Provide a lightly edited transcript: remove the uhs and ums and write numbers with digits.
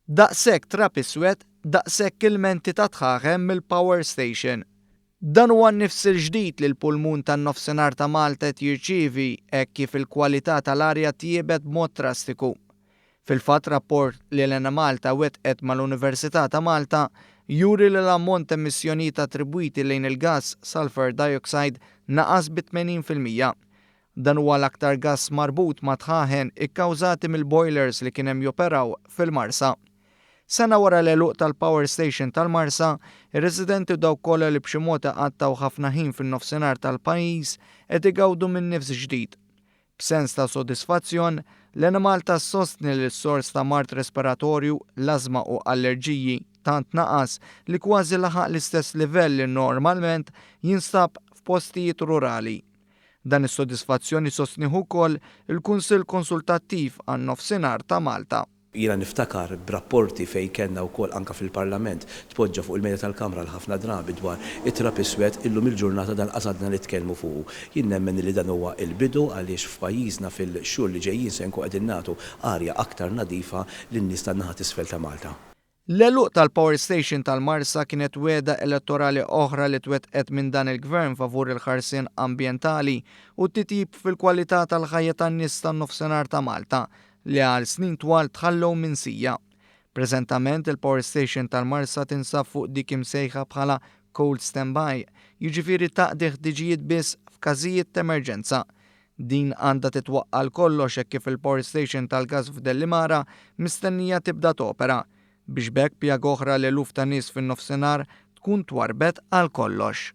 Daqshekk trap iswed, daqshekk ilmenti ta' tħaħem mill-power station. Dan huwa nnifs il-ġdid li l-pulmun tan-nofsinhar ta' Malta qed jirċievi hekk kif il-kwalità tal-arja tiebet b'mod drastiku. Fil-fatt rapport li l-Ena Malta wettqet mal-Università ta' Malta juri li l-ammont emissjonijiet attribwiti lejn il-gass sulfur dioxide naqas b'80%. Dan huwa l-aktar gass marbut ma' tħaħen ikkawżati mill-boilers li kien hemm joperaw fil-Marsa. Sena wara l-eluq tal-Power Station tal-Marsa, ir-residenti dawk kollha li b'xi mod għattaw ħafna ħin fin-nofsinhar tal-pajjiż qed igawdu minn nifs ġdid. B'sens ta' sodisfazzjon, l-Ena Malta sostni li s-sors ta' mart respiratorju, l-ażma u allerġiji tant naqas li kważi laħaq l-istess livell li normalment jinstab f'postijiet rurali. Dan is-sodisfazzjoni sostniħu wkoll il-Kunsill Konsultattiv għan-Nofsinhar ta' Malta. Jiena niftakar b'rapporti fejn kellna wkoll anke fil-Parlament tpoġġa fuq il-medja tal-Kamra l-ħafna drabi dwar it-trap iswed illum il-ġurnata dan qasadna nitkellmu fuqu. Jien nemmen li dan huwa l-bidu għaliex f'pajjiżna fil-xhur li ġejjin se nkun qegħdin nagħtu arja aktar nadifa lin-nies tan-naħa t'isfel ta' Malta. L-eluq tal-Power Station tal-Marsa kienet weda elettorali oħra li twettqet minn dan il-Gvern favur il-ħarsien ambjentali u titjib fil-kwalità tal-ħajja tan-nies tan-nofsinhar ta' Malta li għal snin twal tħallew minsija. Preżentament il-Power Station tal-Marsa tinsab fuq dik imsejħa bħala cold standby, jiġifieri taqdi ħtiġijiet biss f'każijiet ta' emerġenza. Din għandha titwaqqal kollox hekk kif il-Power Station tal-Gass f'Dellimara mistennija tibda topera biex bekk pjag oħra l-eluf ta' nies fin-nofsinhar tkun twarbet għal kollox.